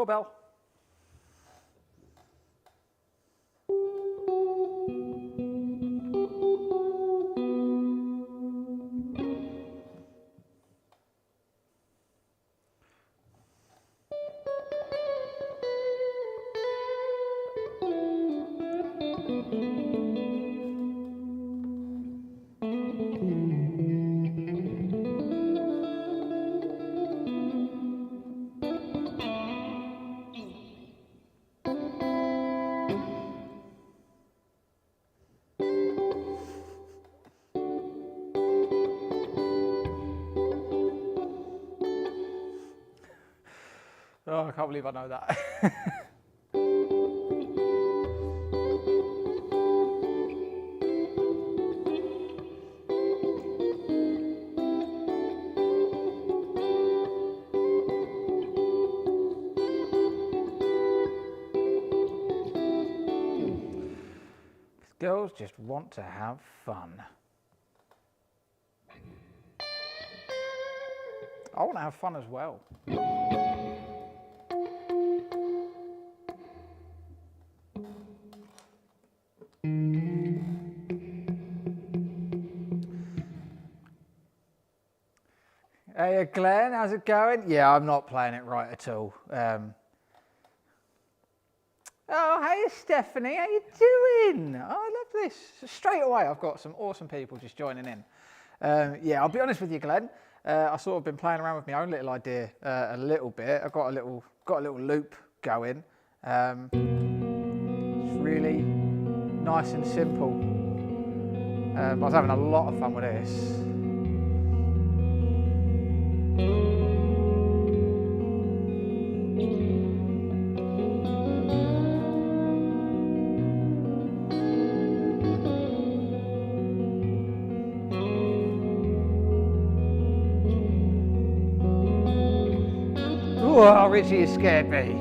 Doorbell. Oh, I can't believe I know that. Girls just want to have fun. I want to have fun as well. Hey Glenn, how's it going? Yeah, I'm not playing it right at all. Oh, hey Stephanie, how you doing? Oh, I love this. Straight away, I've got some awesome people just joining in. Yeah, I'll be honest with you, Glenn. I sort of been playing around with my own little idea a little bit. I've got a little loop going. It's really nice and simple. I was having a lot of fun with this. Oh, Richie, you scared me.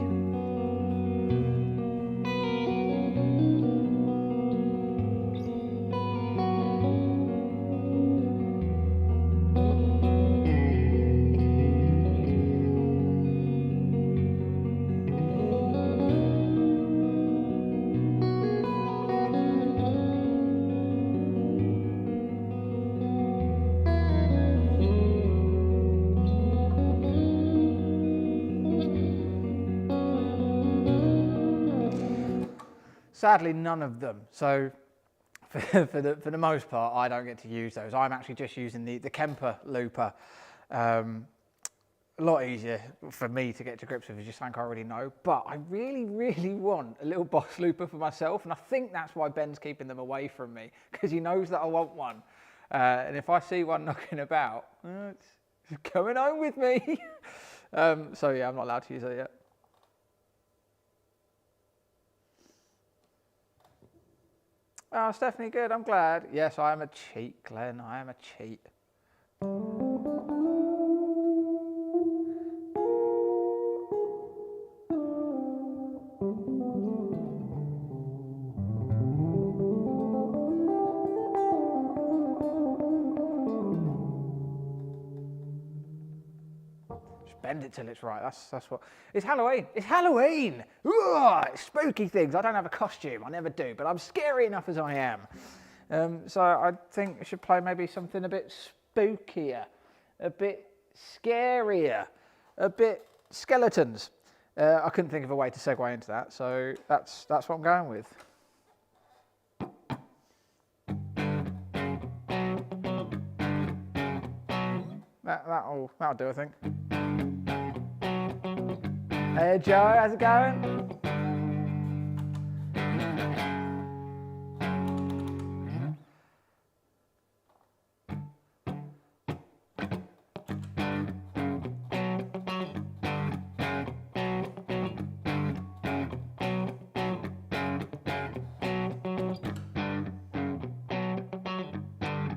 Sadly, none of them. So for the most part, I don't get to use those. I'm actually just using the Kemper looper. A lot easier for me to get to grips with, is just something I already know. But I really, really want a little Boss looper for myself. And I think that's why Ben's keeping them away from me, because he knows that I want one. And if I see one knocking about, it's coming home with me. So yeah, I'm not allowed to use it yet. Oh, Stephanie, good, I'm glad. Yes, I am a cheat, Glenn, I am a cheat. Just bend it till it's right, that's what. It's Halloween, it's Halloween! Ugh, it's spooky things. I don't have a costume, I never do, but I'm scary enough as I am. So I think I should play maybe something a bit spookier, a bit scarier, a bit skeletons. I couldn't think of a way to segue into that, so that's what I'm going with. That'll do, I think. Hey Joe, how's it going?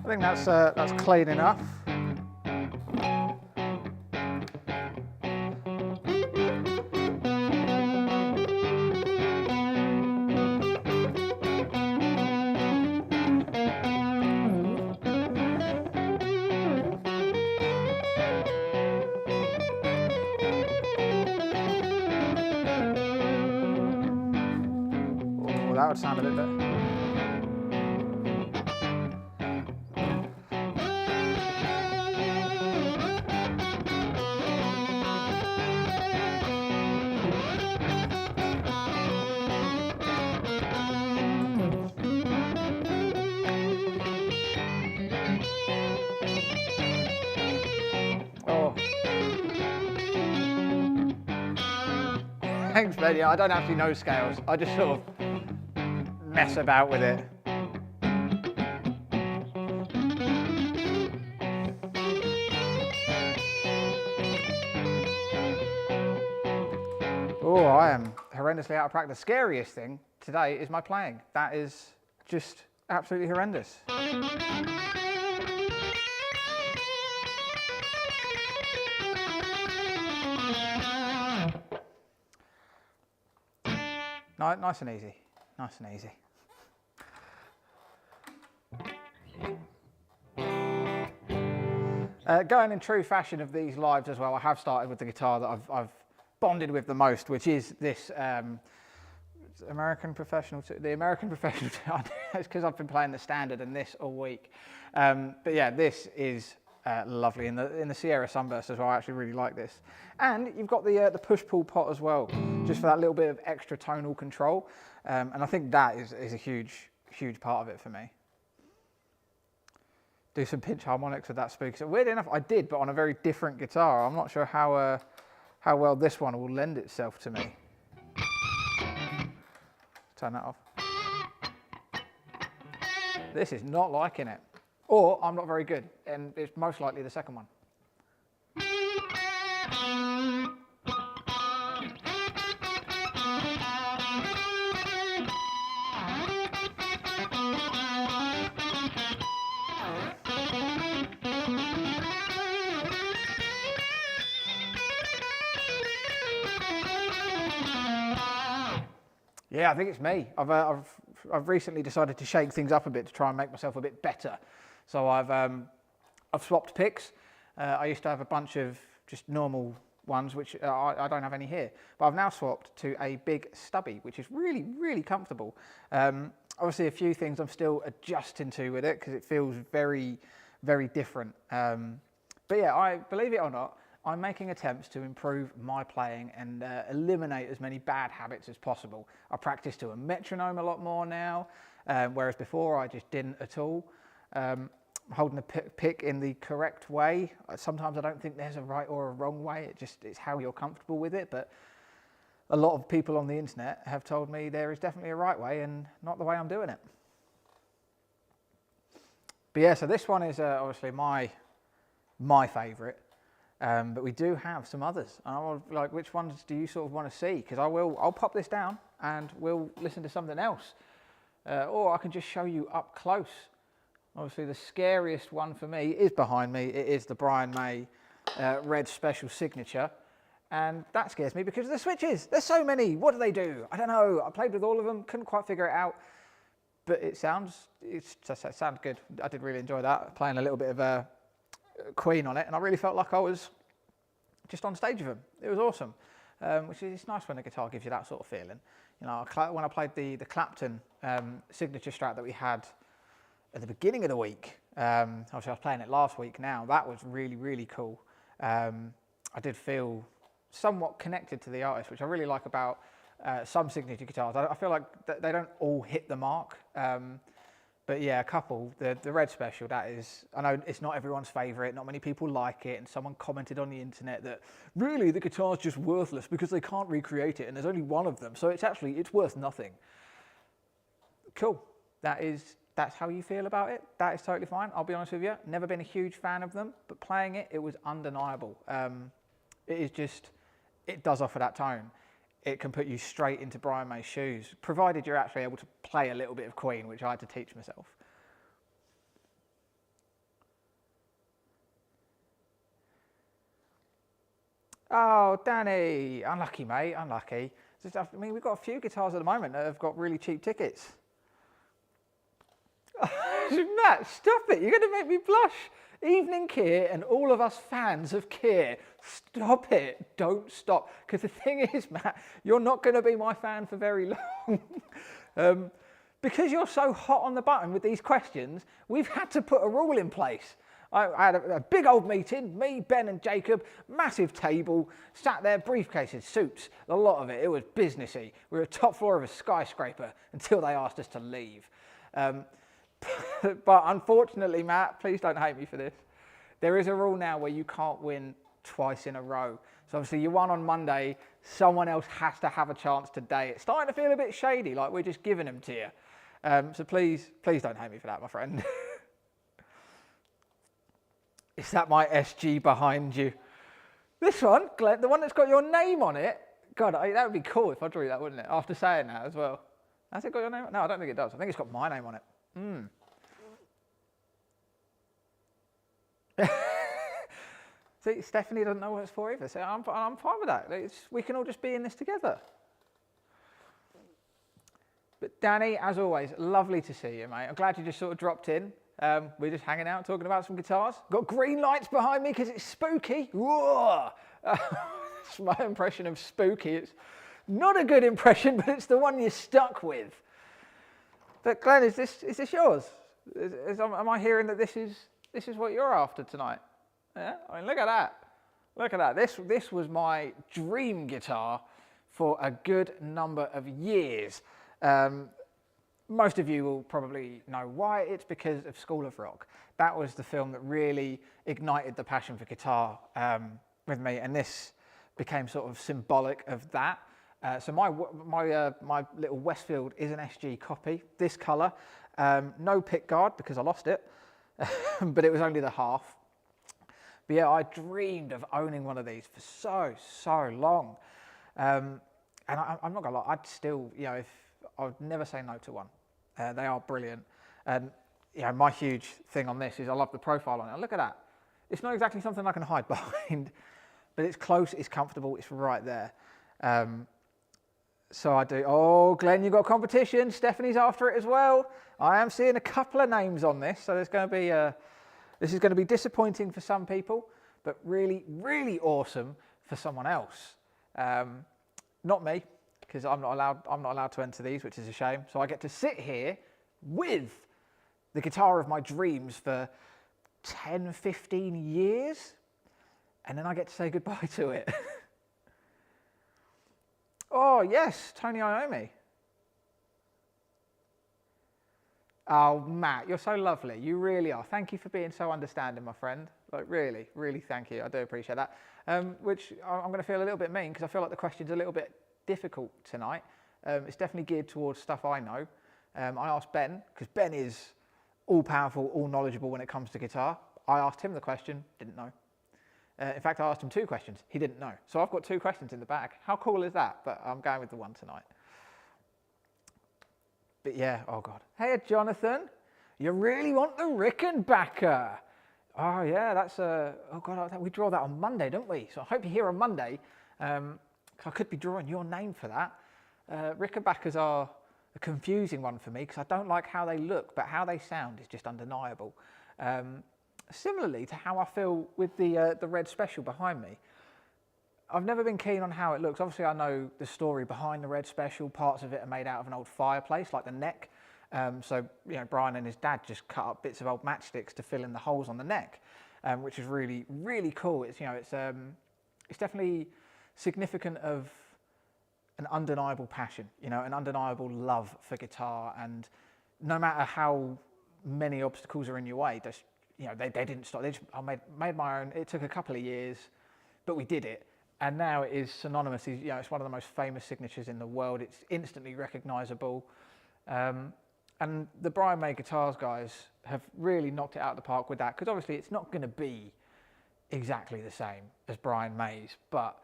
I think that's clean enough. that would sound a bit better. Thanks, Ben. Yeah, I don't actually know scales. I just sort of mess about with it. Oh, I am horrendously out of practice. The scariest thing today is my playing. That is just absolutely horrendous. Nice and easy, nice and easy. Going in true fashion of these lives as well, I have started with the guitar that I've bonded with the most, which is this American Professional. The American Professional. It's because I've been playing the standard and this all week. But yeah, this is lovely in the Sierra Sunburst as well. I actually really like this. And you've got the push-pull pot as well, just for that little bit of extra tonal control. And I think that is a huge part of it for me. Do some pinch harmonics with that spooky. So weird enough, I did, but on a very different guitar. I'm not sure how well this one will lend itself to me. Turn that off. This is not liking it. Or I'm not very good, and it's most likely the second one. Yeah, I think it's me. I've recently decided to shake things up a bit to try and make myself a bit better. So I've swapped picks. I used to have a bunch of just normal ones, which I don't have any here. But I've now swapped to a big stubby, which is really, really comfortable. Obviously, a few things I'm still adjusting to with it because it feels very, very different. But yeah, I believe it or not, I'm making attempts to improve my playing and eliminate as many bad habits as possible. I practice to a metronome a lot more now, whereas before I just didn't at all. Holding the pick in the correct way. Sometimes I don't think there's a right or a wrong way. It's how you're comfortable with it. But a lot of people on the internet have told me there is definitely a right way and not the way I'm doing it. But yeah, so this one is obviously my favourite. But we do have some others. And I was like, which ones do you sort of want to see? Because I'll pop this down and we'll listen to something else. Or I can just show you up close. Obviously the scariest one for me is behind me. It is the Brian May Red Special Signature. And that scares me because of the switches. There's so many. What do they do? I don't know. I played with all of them, couldn't quite figure it out. But it sounds good. I did really enjoy that, playing a little bit of Queen on it, and I really felt like I was just on stage with him. It was awesome, which is it's nice when a guitar gives you that sort of feeling. You know, when I played the Clapton signature Strat that we had at the beginning of the week, obviously I was playing it last week now, that was really, really cool. I did feel somewhat connected to the artist, which I really like about some signature guitars. I feel like they don't all hit the mark. But yeah, a couple, the Red Special, that is, I know it's not everyone's favourite, not many people like it, and someone commented on the internet that really the guitar's just worthless because they can't recreate it and there's only one of them, so it's worth nothing. Cool, that's how you feel about it, that is totally fine, I'll be honest with you, never been a huge fan of them, but playing it was undeniable. It does offer that tone. It can put you straight into Brian May's shoes, provided you're actually able to play a little bit of Queen, which I had to teach myself. Oh, Danny, unlucky, mate, unlucky. I mean, we've got a few guitars at the moment that have got really cheap tickets. Matt, stop it, you're going to make me blush. Evening Keir and all of us fans of Keir, stop it, don't stop. Because the thing is, Matt, you're not going to be my fan for very long. Because you're so hot on the button with these questions, we've had to put a rule in place. I had a big old meeting, me, Ben and Jacob, massive table, sat there, briefcases, suits, a lot of it. It was businessy. We were at the top floor of a skyscraper until they asked us to leave. But unfortunately, Matt, please don't hate me for this. There is a rule now where you can't win twice in a row. So obviously you won on Monday, someone else has to have a chance today. It's starting to feel a bit shady, like we're just giving them to you. So please don't hate me for that, my friend. Is that my SG behind you? This one, Glenn, the one that's got your name on it. God, that would be cool if I drew that, wouldn't it? After saying that as well. Has it got your name on it? No, I don't think it does. I think it's got my name on it. See, Stephanie doesn't know what it's for either, so I'm fine with that. We can all just be in this together. But Danny, as always, lovely to see you, mate. I'm glad you just sort of dropped in. We're just hanging out, talking about some guitars. Got green lights behind me because it's spooky. Whoa! That's my impression of spooky. It's not a good impression, but it's the one you're stuck with. But Glenn, is this yours? Am I hearing that this is what you're after tonight? Yeah, I mean, look at that. Look at that. This was my dream guitar for a good number of years. Most of you will probably know why. It's because of School of Rock. That was the film that really ignited the passion for guitar with me, and this became sort of symbolic of that. So my little Westfield is an SG copy, this colour. No pick guard because I lost it, but it was only the half. But yeah, I dreamed of owning one of these for so long. And I'm not gonna lie, I'd still, I would never say no to one. They are brilliant. And my huge thing on this is I love the profile on it. Look at that. It's not exactly something I can hide behind, but it's close, it's comfortable, it's right there. So I do. Oh, Glenn, you've got competition. Stephanie's after it as well. I am seeing a couple of names on this, so there's going to be this is going to be disappointing for some people, but really, really awesome for someone else. Not me, because I'm not allowed to enter these, which is a shame. So I get to sit here with the guitar of my dreams for 10, 15 years, and then I get to say goodbye to it. Oh, yes, Tony Iommi. Oh, Matt, you're so lovely. You really are. Thank you for being so understanding, my friend. Like, really, really thank you. I do appreciate that. Which I'm going to feel a little bit mean because I feel like the question's a little bit difficult tonight. It's definitely geared towards stuff I know. I asked Ben, because Ben is all-powerful, all-knowledgeable when it comes to guitar. I asked him the question, didn't know. In fact, I asked him 2 questions. He didn't know. So I've got 2 questions in the bag. How cool is that? But I'm going with the one tonight. But yeah, oh God. Hey, Jonathan, you really want the Rickenbacker? Oh yeah, that's oh God, we draw that on Monday, don't we? So I hope you're here on Monday. I could be drawing your name for that. Rickenbackers are a confusing one for me because I don't like how they look, but how they sound is just undeniable. Similarly to how I feel with the Red Special behind me. I've never been keen on how it looks. Obviously, I know the story behind the Red Special. Parts of it are made out of an old fireplace, like the neck. So, Brian and his dad just cut up bits of old matchsticks to fill in the holes on the neck, which is really, really cool. It's, it's definitely significant of an undeniable passion, an undeniable love for guitar. And no matter how many obstacles are in your way, just, they didn't stop. I made my own. It took a couple of years, but we did it. And now it is synonymous. It's one of the most famous signatures in the world. It's instantly recognisable. And the Brian May Guitars guys have really knocked it out of the park with that, because obviously it's not going to be exactly the same as Brian May's, but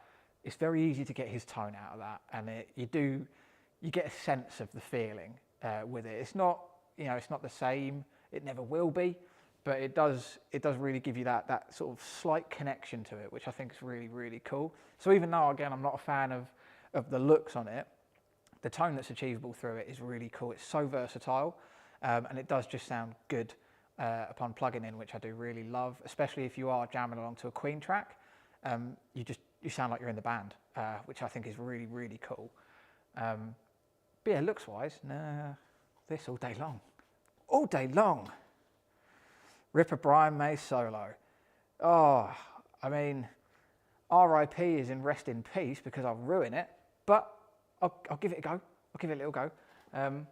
it's very easy to get his tone out of that, and you get a sense of the feeling with it. It's not, it's not the same. It never will be. But it does really give you that sort of slight connection to it, which I think is really, really cool. So even though, again, I'm not a fan of the looks on it, the tone that's achievable through it is really cool. It's so versatile, and it does just sound good upon plugging in, which I do really love, especially if you are jamming along to a Queen track. You sound like you're in the band, which I think is really, really cool. But yeah, looks-wise, nah, this all day long. All day long. Ripper Brian May solo. Oh, I mean, RIP is in rest in peace because I'll ruin it, but I'll give it a go. I'll give it a little go. I'm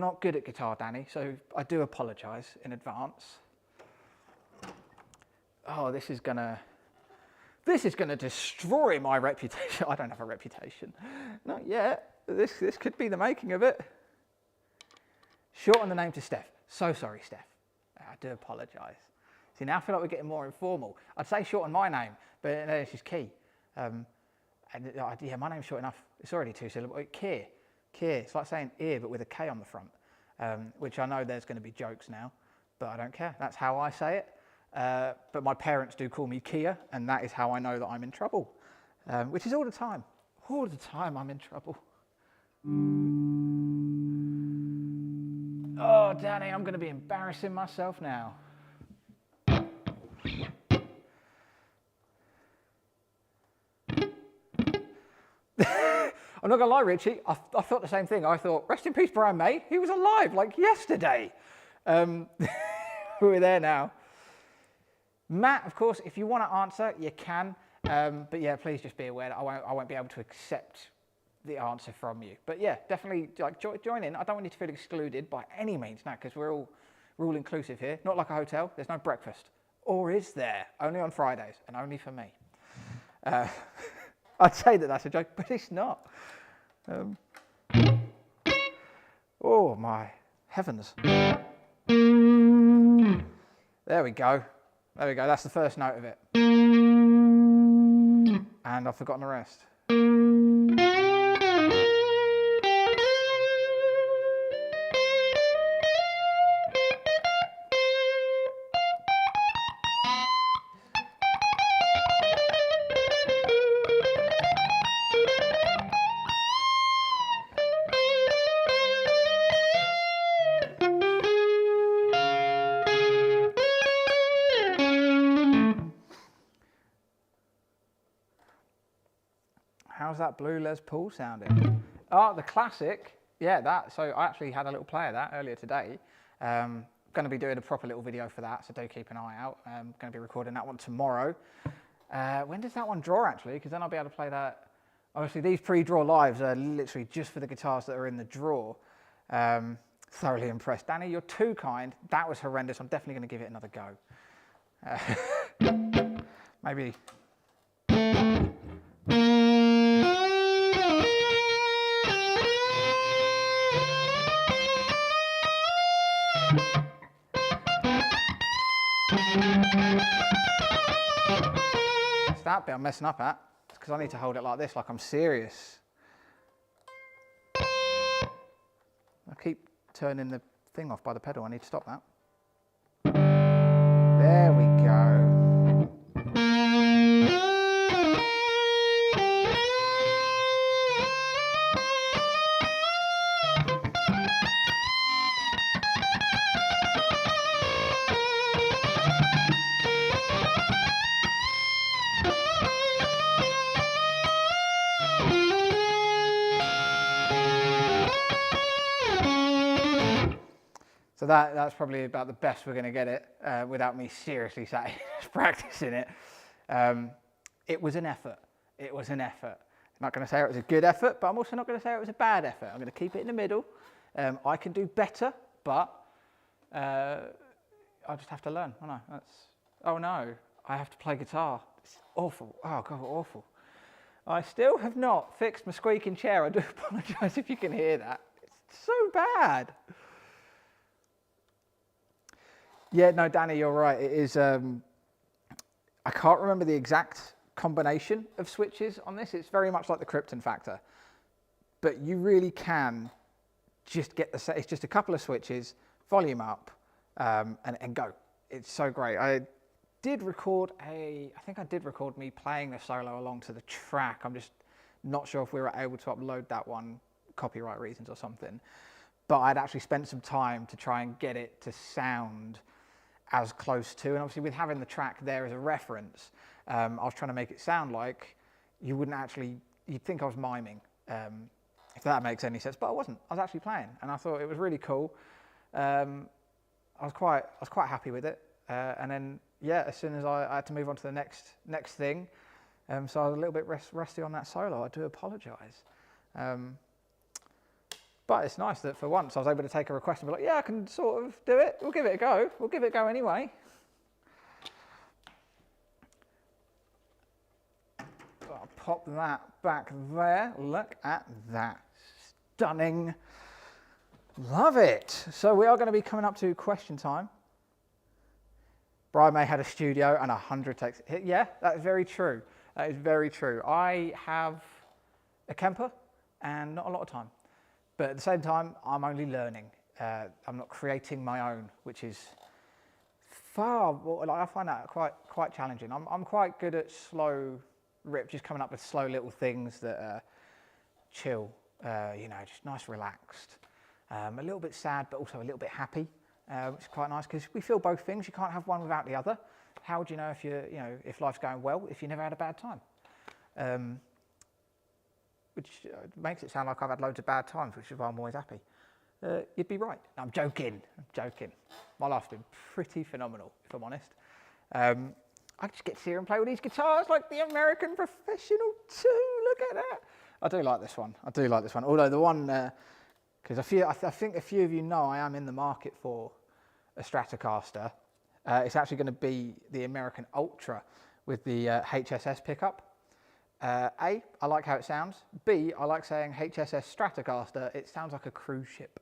not good at guitar, Danny, so I do apologise in advance. Oh, this is gonna destroy my reputation. I don't have a reputation. Not yet. This could be the making of it. Shorten the name to Steph. So sorry, Steph. I do apologise. See, now I feel like we're getting more informal. I'd say shorten my name, but it's just Key. Yeah, my name's short enough. It's already 2 syllables. Keir. It's like saying ear, but with a K on the front, which I know there's going to be jokes now, but I don't care. That's how I say it. But my parents do call me Kia, and that is how I know that I'm in trouble, which is all the time. All the time I'm in trouble. Oh, Danny, I'm going to be embarrassing myself now. I'm not going to lie, Richie, I thought the same thing. I thought, rest in peace, Brian May. He was alive like yesterday. We're there now. Matt, of course, if you want to answer, you can. But yeah, please just be aware that I won't be able to accept the answer from you. But yeah, definitely join in. I don't want you to feel excluded by any means now, because we're all inclusive here. Not like a hotel. There's no breakfast. Or is there? Only on Fridays, and only for me. I'd say that that's a joke, but it's not. Oh my heavens. There we go. There we go. That's the first note of it. And I've forgotten the rest. How's that blue Les Paul sounding? Oh, the classic. Yeah, that. So I actually had a little play of that earlier today. Going to be doing a proper little video for that, so do keep an eye out. I'm going to be recording that one tomorrow. When does that one draw, actually? Because then I'll be able to play that. Obviously, these pre-draw lives are literally just for the guitars that are in the draw. Thoroughly impressed. Danny, you're too kind. That was horrendous. I'm definitely going to give it another go. Maybe... It's that bit I'm messing up at. It's because I need to hold it like this, like I'm serious. I keep turning the thing off by the pedal. I need to stop that. There we go. So that's probably about the best we're going to get it without me seriously sat practicing it. It was an effort. It was an effort. I'm not going to say it was a good effort, but I'm also not going to say it was a bad effort. I'm going to keep it in the middle. I can do better, but I just have to learn. Oh no, oh no, I have to play guitar. It's awful. Oh God, awful. I still have not fixed my squeaking chair. I do apologise if you can hear that. It's so bad. Yeah, no, Danny, you're right. It is, I can't remember the exact combination of switches on this. It's very much like the Krypton Factor. But you really can just get it's just a couple of switches, volume up, and go. It's so great. I think I did record me playing the solo along to the track. I'm just not sure if we were able to upload that one, copyright reasons or something. But I'd actually spent some time to try and get it to sound as close to, and obviously with having the track there as a reference, I was trying to make it sound like you wouldn't actually, you'd think I was miming. if that makes any sense. But I wasn't. I was actually playing, and I thought it was really cool. I was quite happy with it. And then yeah, as soon as I had to move on to the next thing, so I was a little bit rusty on that solo. I do apologise. But it's nice that for once I was able to take a request and be like, yeah, I can sort of do it. We'll give it a go. We'll give it a go anyway. I'll pop that back there. Look at that. Stunning. Love it. So we are going to be coming up to question time. Brian May had a studio and 100 takes. Yeah, that is very true. That is very true. I have a Kemper and not a lot of time. But at the same time, I'm only learning. I'm not creating my own, which is I find that quite challenging. I'm quite good at slow rip, just coming up with slow little things that are chill, just nice, relaxed. A little bit sad, but also a little bit happy, which is quite nice because we feel both things. You can't have one without the other. How would you know if life's going well if you never had a bad time? Which makes it sound like I've had loads of bad times, which is why I'm always happy. You'd be right. No, I'm joking. My life's been pretty phenomenal, if I'm honest. I just get to sit here and play with these guitars like the American Professional too. Look at that. I do like this one. Although the one, because I think a few of you know I am in the market for a Stratocaster. It's actually going to be the American Ultra with the HSS pickup. A, I like how it sounds. B, I like saying HSS Stratocaster. It sounds like a cruise ship,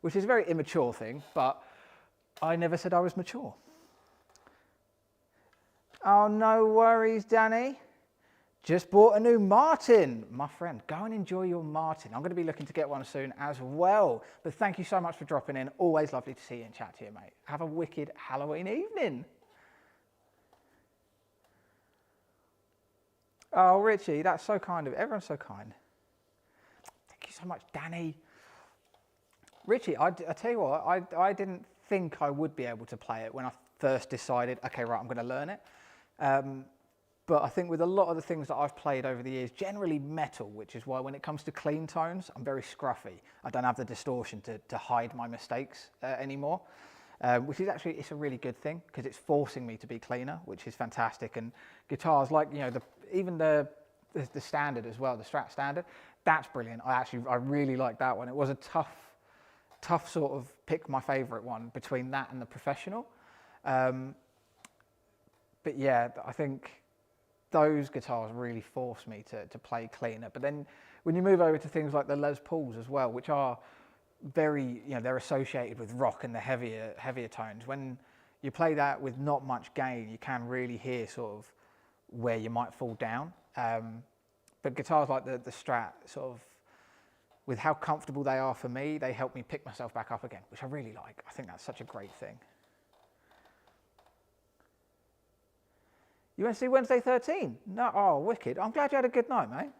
which is a very immature thing, but I never said I was mature. Oh, no worries, Danny. Just bought a new Martin. My friend, go and enjoy your Martin. I'm going to be looking to get one soon as well. But thank you so much for dropping in. Always lovely to see you and chat to you, mate. Have a wicked Halloween evening. Oh, Richie, that's so kind of you. Everyone's so kind. Thank you so much, Danny. Richie, I tell you what, I didn't think I would be able to play it when I first decided, okay, right, I'm going to learn it. But I think with a lot of the things that I've played over the years, generally metal, which is why when it comes to clean tones, I'm very scruffy. I don't have the distortion to hide my mistakes anymore. Which is actually, it's a really good thing because it's forcing me to be cleaner, which is fantastic. And guitars like, even the standard as well, the Strat standard, that's brilliant. I really like that one. It was a tough sort of pick my favorite one between that and the Professional. But yeah, I think those guitars really force me to play cleaner. But then when you move over to things like the Les Pauls as well, which are very, they're associated with rock and the heavier tones. When you play that with not much gain, you can really hear sort of where you might fall down. But guitars like the Strat, sort of, with how comfortable they are for me, they help me pick myself back up again, which I really like. I think that's such a great thing. You went to see Wednesday 13? No, oh, wicked. I'm glad you had a good night, mate.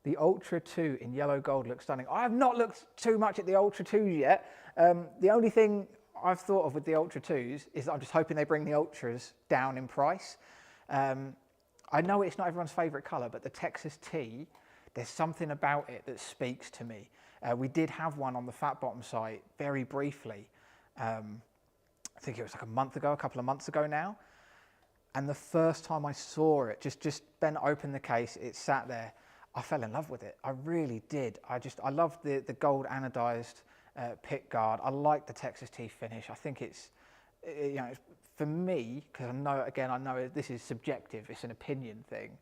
The Ultra 2 in yellow gold looks stunning. I have not looked too much at the Ultra 2s yet. The only thing I've thought of with the Ultra 2s is that I'm just hoping they bring the Ultras down in price. I know it's not everyone's favourite colour, but the Texas T, there's something about it that speaks to me. We did have one on the Fat Bottom site very briefly. I think it was like a couple of months ago now. And the first time I saw it, just Ben opened the case, it sat there. I fell in love with it. I really did. I loved the gold anodized pick guard. I like the Texas T finish. I think it's for me, because I know this is subjective. It's an opinion thing.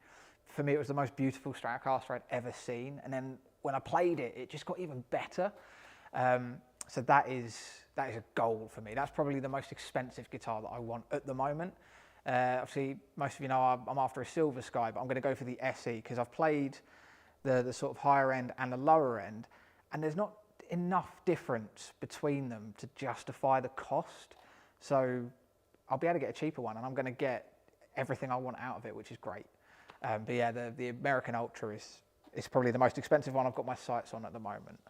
For me, it was the most beautiful Stratocaster I'd ever seen. And then when I played it, it just got even better. So that is a goal for me. That's probably the most expensive guitar that I want at the moment. Obviously, most of you know I'm after a Silver Sky, but I'm going to go for the SE because I've played the sort of higher end and the lower end, and there's not enough difference between them to justify the cost. So I'll be able to get a cheaper one, and I'm going to get everything I want out of it, which is great. But yeah, the American Ultra is probably the most expensive one I've got my sights on at the moment.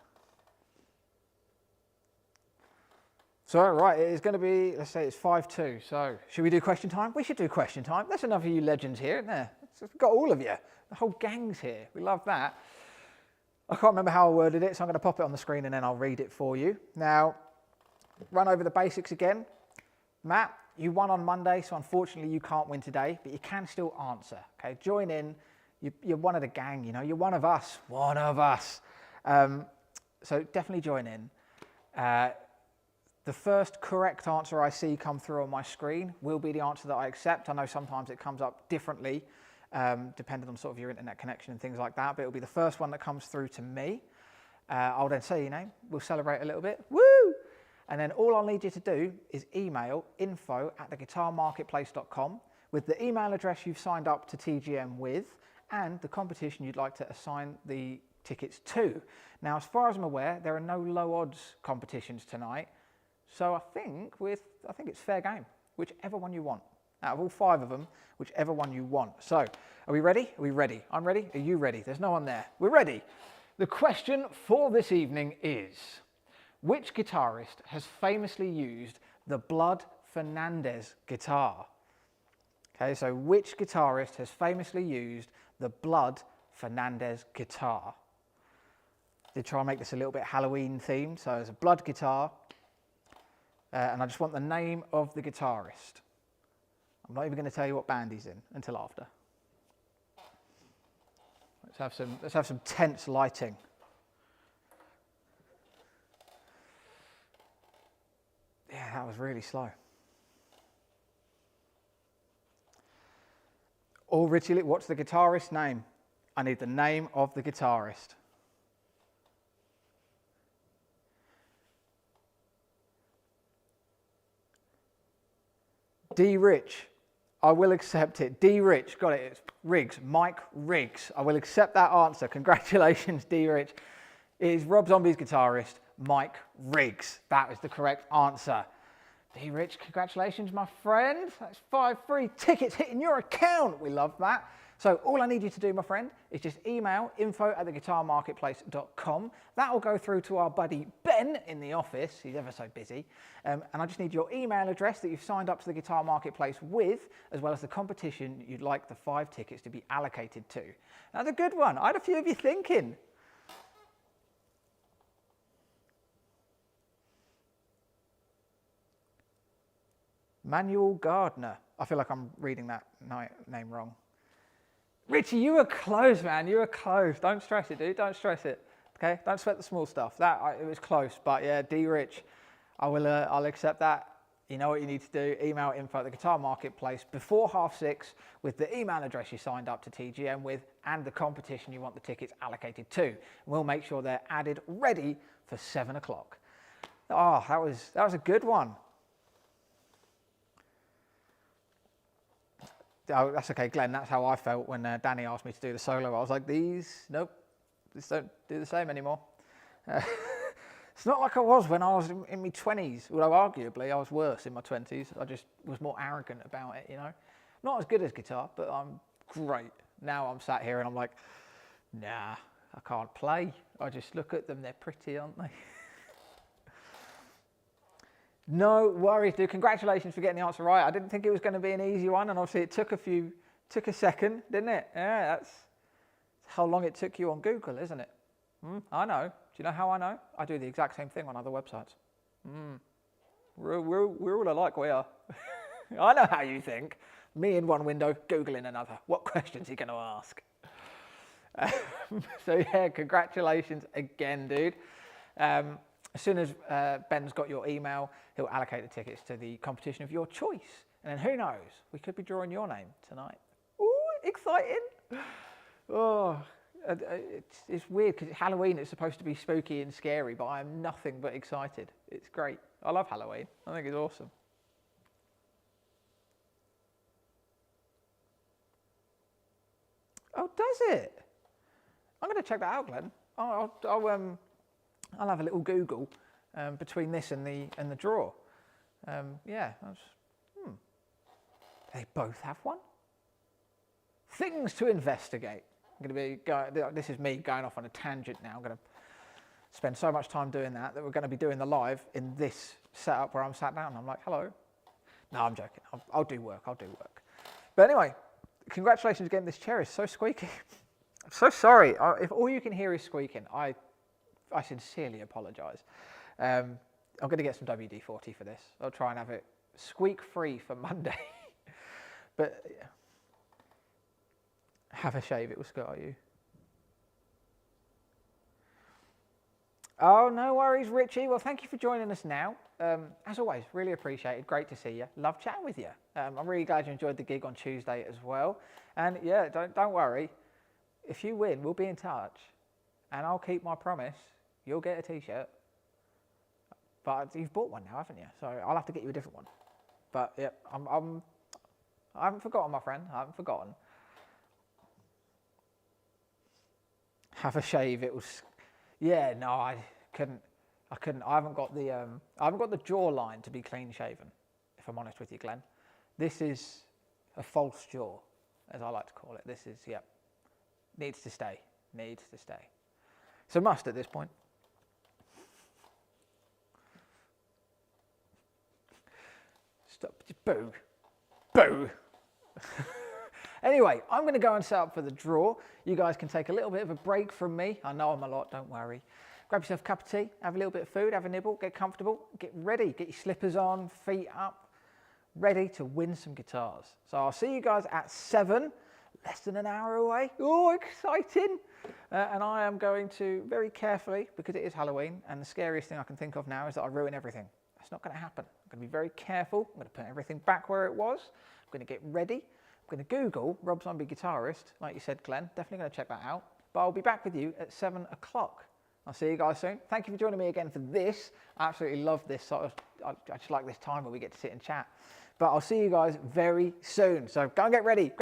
So, right, it is going to be, let's say it's 5-2. So, should we do question time? We should do question time. There's enough of you legends here, isn't there? So we've got all of you. The whole gang's here. We love that. I can't remember how I worded it, so I'm going to pop it on the screen and then I'll read it for you. Now, run over the basics again. Matt, you won on Monday, so unfortunately you can't win today, but you can still answer. Okay, join in. You're one of the gang, you know. You're one of us. One of us. So definitely join in. The first correct answer I see come through on my screen will be the answer that I accept. I know sometimes it comes up differently, depending on sort of your internet connection and things like that, but it'll be the first one that comes through to me. I'll then say your name. We'll celebrate a little bit. Woo! And then all I'll need you to do is email info@theguitarmarketplace.com with the email address you've signed up to TGM with and the competition you'd like to assign the tickets to. Now, as far as I'm aware, there are no low odds competitions tonight. So I think it's fair game, whichever one you want. Out of all 5 of them, whichever one you want. So, are we ready? Are we ready? I'm ready. Are you ready? There's no one there. We're ready. The question for this evening is, which guitarist has famously used the Blood Fernandez guitar? Okay, so which guitarist has famously used the Blood Fernandez guitar? Did try and make this a little bit Halloween themed, so it's a blood guitar. And I just want the name of the guitarist. I'm not even going to tell you what band he's in until after. Let's have some tense lighting. Yeah, that was really slow. Oh, Richie, what's the guitarist's name? I need the name of the guitarist. D. Rich, I will accept it. D. Rich, got it. It's Riggs, Mike Riggs. I will accept that answer. Congratulations, D. Rich. It is Rob Zombie's guitarist, Mike Riggs. That is the correct answer. D. Rich, congratulations, my friend. That's 5 free tickets hitting your account. We love that. So all I need you to do, my friend, is just email info@theguitarmarketplace.com. That will go through to our buddy Ben in the office. He's ever so busy. And I just need your email address that you've signed up to the Guitar Marketplace with, as well as the competition you'd like the 5 tickets to be allocated to. That's a good one. I had a few of you thinking. Manuel Gardner. I feel like I'm reading that name wrong. Richie, you were close, man. You were close. Don't stress it, dude. Don't stress it. Okay? Don't sweat the small stuff. It was close, but yeah, D. Rich, I'll accept that. You know what you need to do. Email info@theguitar marketplace before 6:30 with the email address you signed up to TGM with and the competition you want the tickets allocated to. And we'll make sure they're added ready for 7 o'clock. Oh, that was a good one. Oh, that's okay, Glenn. That's how I felt when Danny asked me to do the solo. I was like, nope, these don't do the same anymore. It's not like I was when I was in my 20s, although arguably I was worse in my 20s. I just was more arrogant about it, you know. Not as good as guitar, but I'm great. Now I'm sat here and I'm like, nah, I can't play. I just look at them, they're pretty, aren't they? No worries, dude. Congratulations for getting the answer right. I didn't think it was going to be an easy one, and obviously it took a second, didn't it? Yeah, that's how long it took you on Google, isn't it? I know. Do you know how I know? I do the exact same thing on other websites. We're all alike, we are. I know how you think. Me in one window, Google in another. What questions are you going to ask? So yeah, congratulations again, dude. As soon as Ben's got your email, he'll allocate the tickets to the competition of your choice. And then who knows, we could be drawing your name tonight. Ooh, exciting. Oh, it's weird because it's Halloween, it's supposed to be spooky and scary, but I am nothing but excited. It's great. I love Halloween. I think it's awesome. Oh, does it? I'm going to check that out, Glenn. I'll have a little Google between this and the draw. Yeah, they both have one. Things to investigate. I'm going to be this is me going off on a tangent now. I'm going to spend so much time doing that we're going to be doing the live in this setup where I'm sat down. I'm like, hello. No, I'm joking. I'll do work. But anyway, congratulations again. This chair is so squeaky. I'm so sorry. If all you can hear is squeaking, I sincerely apologise. I'm going to get some WD-40 for this. I'll try and have it squeak-free for Monday. But have a shave, it will scar you. Oh, no worries, Richie. Well, thank you for joining us now. As always, really appreciated. Great to see you. Love chatting with you. I'm really glad you enjoyed the gig on Tuesday as well. And yeah, don't worry. If you win, we'll be in touch. And I'll keep my promise. You'll get a t-shirt. But you've bought one now, haven't you? So I'll have to get you a different one. But yeah, I haven't forgotten, my friend. I haven't forgotten. Have a shave. It was... Yeah, no, I couldn't. I haven't got the jawline to be clean shaven, if I'm honest with you, Glenn. This is a false jaw, as I like to call it. This is, yep, needs to stay. Needs to stay. It's a must at this point. Stop. Just boo. Boo. Anyway, I'm going to go and set up for the draw. You guys can take a little bit of a break from me. I know I'm a lot, don't worry. Grab yourself a cup of tea, have a little bit of food, have a nibble, get comfortable, get ready, get your slippers on, feet up, ready to win some guitars. So I'll see you guys at 7, less than an hour away. Oh, exciting. And I am going to very carefully, because it is Halloween, and the scariest thing I can think of now is that I ruin everything. That's not going to happen. I'm going to be very careful. I'm going to put everything back where it was. I'm going to get ready. I'm going to Google Rob Zombie guitarist, like you said, Glenn. Definitely going to check that out. But I'll be back with you at 7 o'clock. I'll see you guys soon. Thank you for joining me again for this. I absolutely love this sort of, I just like this time where we get to sit and chat. But I'll see you guys very soon. So go and get ready.